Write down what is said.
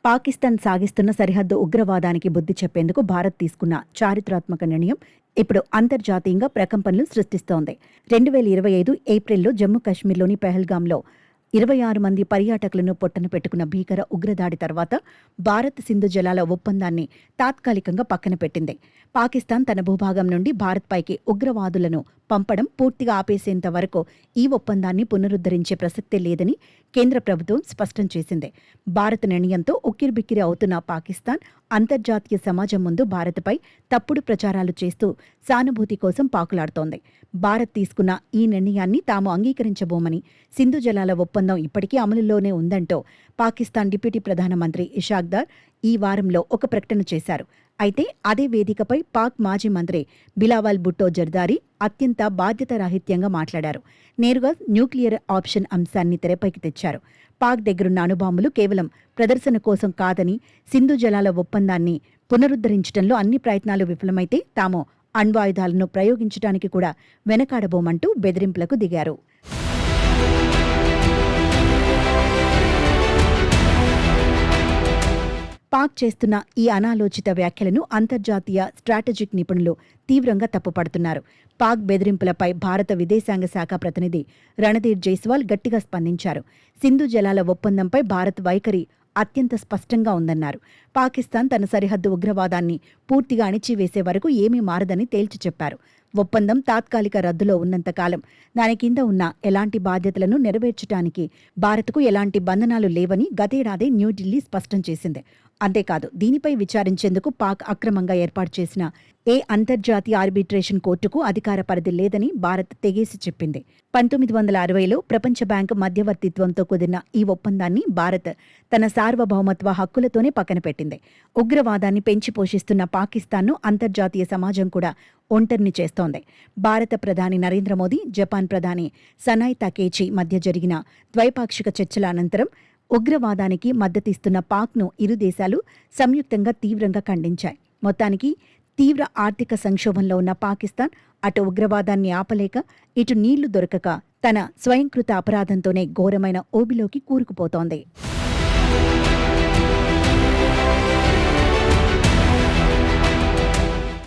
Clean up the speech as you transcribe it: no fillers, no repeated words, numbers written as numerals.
పాకిస్తాన్ సాగిస్తున్న సరిహద్దు ఉగ్రవాదానికి బుద్ధి చెప్పేందుకు భారత్ తీసుకున్న చారిత్రాత్మక నిర్ణయం ఇప్పుడు అంతర్జాతీయంగా ప్రకంపనలు సృష్టిస్తోంది. 2025 ఏప్రిల్లో జమ్మూ కశ్మీర్లోని పెహల్గాంలో 26 మంది పర్యాటకులను పొట్టన పెట్టుకున్న భీకర ఉగ్రదాడి తర్వాత భారత్ సింధు జలాల ఒప్పందాన్ని తాత్కాలికంగా పక్కన పెట్టింది. పాకిస్తాన్ తన భూభాగం నుండి భారత్పైకి ఉగ్రవాదులను పంపడం పూర్తిగా ఆపేసేంత వరకు ఈ ఒప్పందాన్ని పునరుద్ధరించే ప్రసక్తే లేదని కేంద్ర ప్రభుత్వం స్పష్టం చేసింది. భారత్ నిర్ణయంతో ఉక్కిరిబిక్కిరి అవుతున్న పాకిస్తాన్ అంతర్జాతీయ సమాజం ముందు భారత్పై తప్పుడు ప్రచారాలు చేస్తూ సానుభూతి కోసం పాకులాడుతోంది. భారత్ తీసుకున్న ఈ నిర్ణయాన్ని తాము అంగీకరించబోమని, సింధు జలాల ఒప్పందం ఇప్పటికీ అమలులోనే ఉందంటూ పాకిస్తాన్ డిప్యూటీ ప్రధానమంత్రి ఇషాక్ దార్ ఈ వారంలో ఒక ప్రకటన చేశారు. అయితే అదే వేదికపై పాక్ మాజీ మంత్రి బిలావల్ భుట్టో జర్దారీ అత్యంత బాధ్యతారాహిత్యంగా మాట్లాడారు. నేరుగా న్యూక్లియర్ ఆప్షన్ అంశాన్ని తెరపైకి తెచ్చారు. పాక్ దగ్గరున్న అణుబాంబులు కేవలం ప్రదర్శన కోసం కాదని, సింధు జలాల ఒప్పందాన్ని పునరుద్ధరించడంలో అన్ని ప్రయత్నాలు విఫలమైతే తాము అణ్వాయుధాలను ప్రయోగించడానికి కూడా వెనకాడబోమంటూ బెదిరింపులకు దిగారు. పాక్ చేస్తున్న ఈ అనాలోచిత వ్యాఖ్యలను అంతర్జాతీయ స్ట్రాటజిక్ నిపుణులు తీవ్రంగా తప్పుపడుతున్నారు. పాక్ బెదిరింపులపై భారత విదేశాంగ శాఖ ప్రతినిధి రణధీర్ జైస్వాల్ గట్టిగా స్పందించారు. సింధు జలాల ఒప్పందంపై భారత్ వైఖరి అత్యంత స్పష్టంగా ఉందన్నారు. పాకిస్తాన్ తన సరిహద్దు ఉగ్రవాదాన్ని పూర్తిగా అణిచివేసే వరకు ఏమీ మారదని తేల్చి చెప్పారు. ఒప్పందం తాత్కాలిక రద్దులో ఉన్నంతకాలం దాని కింద ఉన్న ఎలాంటి బాధ్యతలను నెరవేర్చడానికి భారత్కు ఎలాంటి బంధనాలు లేవని గతేడాది న్యూఢిల్లీ స్పష్టం చేసింది. అంతేకాదు, దీనిపై విచారించేందుకు పాక్ అక్రమంగా ఏర్పాటు చేసిన ఏ అంతర్జాతీయ ఆర్బిట్రేషన్ కోర్టుకు అధికార పరిధి లేదని భారత్ తెగేసి చెప్పింది. 1960లో ప్రపంచ బ్యాంకు మధ్యవర్తిత్వంతో కుదిరిన ఈ ఒప్పందాన్ని భారత్ తన సార్వభౌమత్వ హక్కులతోనే పక్కన పెట్టింది. ఉగ్రవాదాన్ని పెంచి పోషిస్తున్న పాకిస్తాన్ను అంతర్జాతీయ సమాజం కూడా ఒంటరిని చేస్తోంది. భారత ప్రధాని నరేంద్ర మోదీ, జపాన్ ప్రధాని సనాయ్ తకేచి మధ్య జరిగిన ద్వైపాక్షిక చర్చల అనంతరం ఉగ్రవాదానికి మద్దతిస్తున్న పాక్ను ఇరు దేశాలు సంయుక్తంగా తీవ్రంగా ఖండించాయి. మొత్తానికి తీవ్ర ఆర్థిక సంక్షోభంలో ఉన్న పాకిస్తాన్ అటు ఉగ్రవాదాన్ని ఆపలేక, ఇటు నీళ్లు దొరకక తన స్వయంకృత అపరాధంతోనే ఘోరమైన ఊబిలోకి కూరుకుపోతోంది.